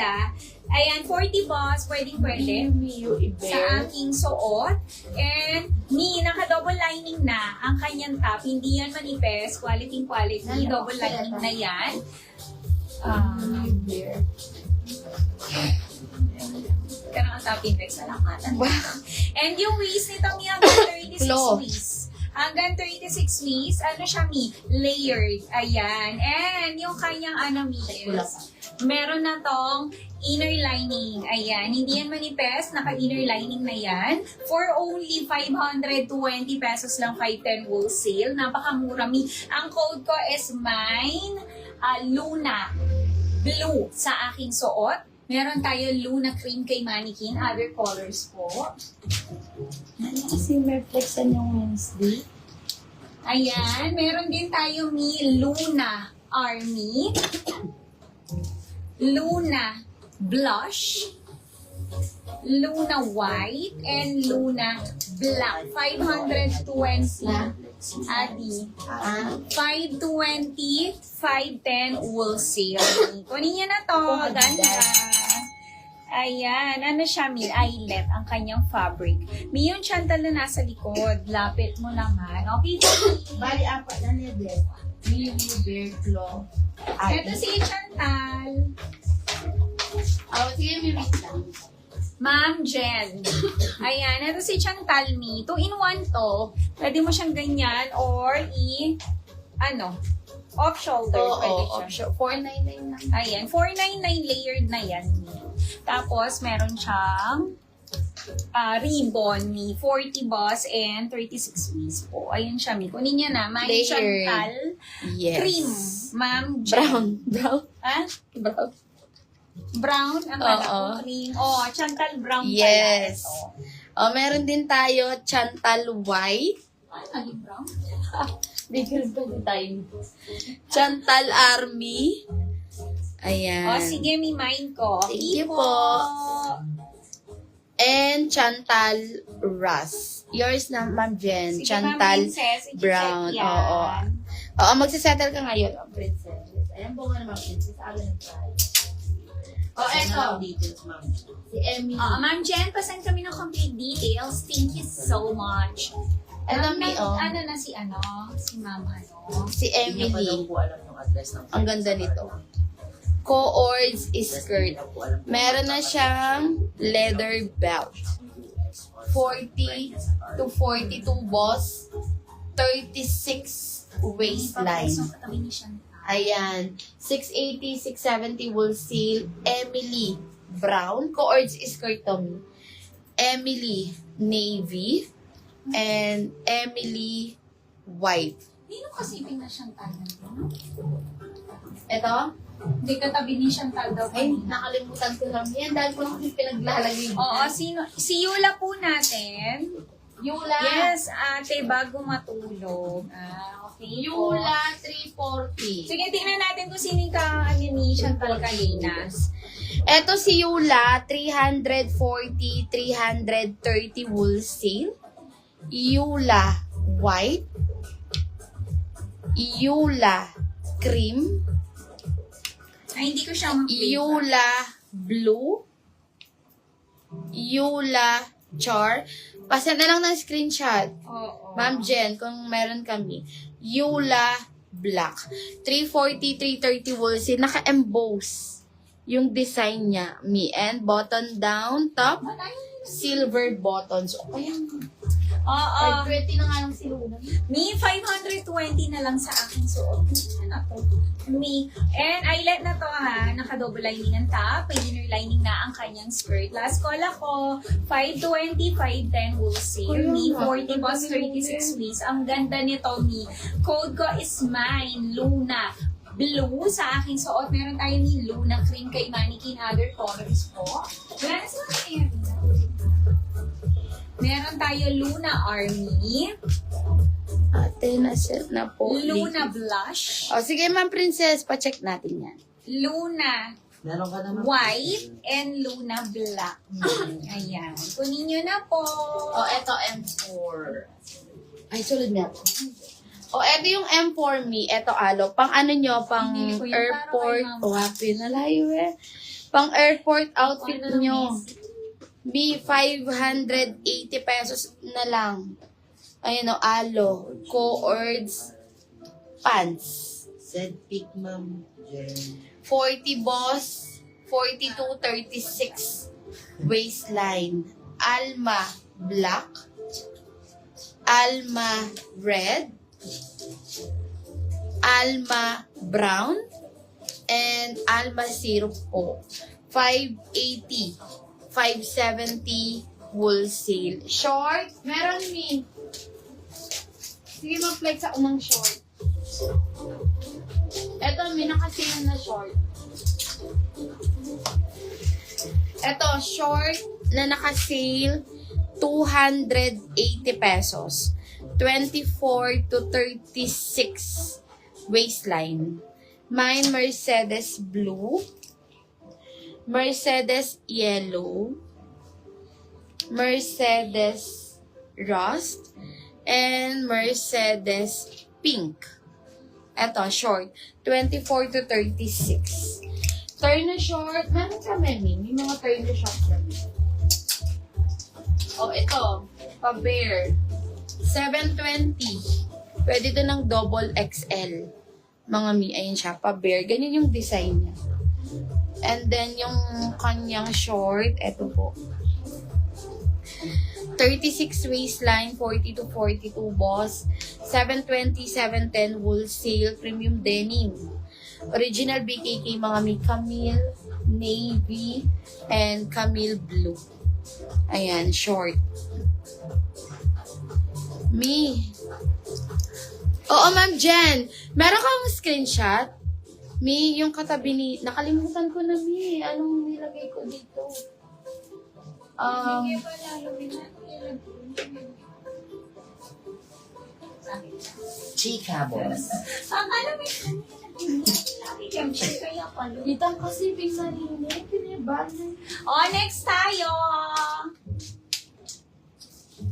ganda. Ayan, 40 boss, pwede. Sa aking suot. And, naka-double lining na ang kanyang top. Hindi yan manipes. Quality. Double lining na yan. Karang ang top index na lang atan. And yung waist nitong hanggang 36 waist. Hanggang 36 waist, ano siya, layered. Ayan. And yung kanyang is, meron na tong inner lining. Ayan. Hindi yan manifest. Naka-inner lining na yan. For only 520 pesos lang, 510 wholesale. Napakamura, Ang code ko is mine, Luna Blue sa aking suot. Meron tayo Luna Cream kay Mannequin. Other colors po. Kasi may flexan yung Wednesday. Ayan. Meron din tayo Luna Army. Luna Blush. Luna White. And Luna Black. 520. Adi. 520, 510 wholesale. Kunin niya na to. Ganda. Ayan. Ano siya, eyelet ang kanyang fabric. Yung chantal na nasa likod. Lapit mo naman. Okay, Bali, apat na niya din. Yung bear claw. ito si Chantal. Sige, may wait lang. Ma'am Jen. Ayan, ito si Chantal Me. 2-in-1 to. Pwede mo siyang ganyan or off shoulder. Pwede siya. 499 lang. Ayan, 499 layered na yan. Tapos, meron siyang ribbon, 40 boss and 36 piece po. Ayun siya, kunin niya na. May Layered. Chantal cream. Ma'am Jen. Brown. Ah? Brown. Brown ang cream. Chantal brown Yes. pala. Meron din tayo Chantal White. Naging brown? Bigil pa din tayo. Chantal Army. Ayan. Sige, may mind ko. Thank you po. And Chantal Russ. Yours na, Ma'am Jen. Sige, Chantal Ma'am Princess, Brown. i-check yan. Oo, magsisettle ka ngayon, Ma'am Princess. Ayan po nga naman, Princess. Alam na tayo. Eto. Si Emily. Ma'am Jen, pasend kami ng complete details. Thank you so much. Alam mo, Ano na si Ma'am Si Emily. Ang ganda nito. Co-ords skirt. Meron na siyang leather belt. 40 to 42 boss. 36 waistline. Ayan. 680, 670 wholesale. Emily Brown. Co-ords skirt to me. Emily Navy. And Emily White. Hindi nung kasipin na Chantal na ito. Ito? Hindi katabi ni Chantal daw Ay, kanina. nakalimutan ko lang. Yan, dahil ko lang pinaglalagay. Oo, si Yula po natin. Yula. Yes, ate, bago matulog. Okay. Yula 340. Sige, tingnan natin kung sino yung ni Chantal Calinas. Ito si Yula, 340, 330 wholesale. Yula white. Yula cream. Ay, hindi ko siya mag-flavor. Yula blue. Yula char. Pasend na lang ng screenshot. Oo. Ma'am Jen, kung meron kami. Yula black. 340, 330 wholesale. Naka-emboss yung design niya. And button down, top, silver buttons. O kaya, Oo. 520 na nga lang si Luna. Me, 520 na lang sa aking suot. Ano to? Me. And eyelet na to Naka-double lining ang top. May inner lining na ang kanyang skirt. Last call ako. 520, 510 wholesale. Me, 40 boss, 36 waist. Ang ganda nito, me. Code ko is mine. Luna Blue sa aking suot. Meron tayo ni Luna Cream kay Mannequin. Other colors po. Wala na sila kayo. Meron tayo Luna Army. Ate, na-set na po. Luna Blush. O, sige, Ma'am Princess, pa-check natin yan. Luna Meron ka naman. White and Luna Black. Ayan. Kunin nyo na po. O, eto M4. Ay, sulod na po. O, eto yung M4 me. Eto, alo. Pang ano nyo, pang Hindi ko yun, airport. para kay Mama. O, happy na layo eh. Pang airport outfit nyo. B, 580 pesos na lang. Ayun o, alo. Coords pants. Said pick, ma'am. Jen. 40 boss. 42, 36 waistline. Alma black. Alma red. Alma brown. And Alma syrup po. 580. 570 wholesale. Short? Meron me. Sige, mag-flex ako ng short. Eto, may nakasale na short. Eto, short na nakasale, 280 pesos. 24 to 36 waistline. Mine, Mercedes blue. Mercedes yellow, Mercedes rust, and Mercedes pink. Eto, short. 24 to 36. Turn na short. Meron kami, may mga turn na short kami. Oh, ito. Pa-bear. 720. Pwede to ng double XL. Mga ayun siya. Pa-bear. Ganyan yung design niya. And then, yung kanyang short, eto po. 36 waistline, 40 to 42 boss. 720, 710 wholesale, premium denim. Original BKK, mga may camille, navy, and camille blue. Ayan, short. Me. Oo, Ma'am Jen. Meron kang screenshot? Mi, yung katabi ni... Nakalimutan ko na, Mi. Anong nilagay ko dito? Chika, boss. Ang alam mo yung kaya pala. Ditang kasi big narinig. Pinibali. O, next tayo.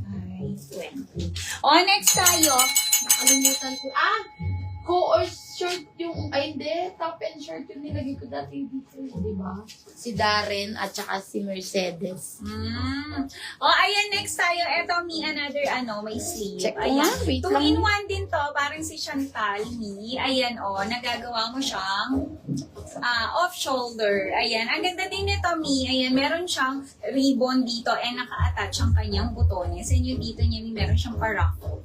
Ay, 20. O, next tayo. Nakalimutan ko. Ah! Coor shirt yung... Ay, hindi. Top and shirt yung nilagay ko dati dito. Di ba? Si Darren at saka si Mercedes. O, ayan, next tayo. Ito, Mi, another, may sleeve. Check ko Ayan. nga. Wait lang. 2-in-1 din to. Parang si Chantal, Mi. Ayan, nagagawa mo siyang off-shoulder. Ayan. Ang ganda din nito, Mi. Ayan, meron siyang ribbon dito and naka-attach ang kanyang butones. And yung dito niya, Mi, meron siyang paraffle.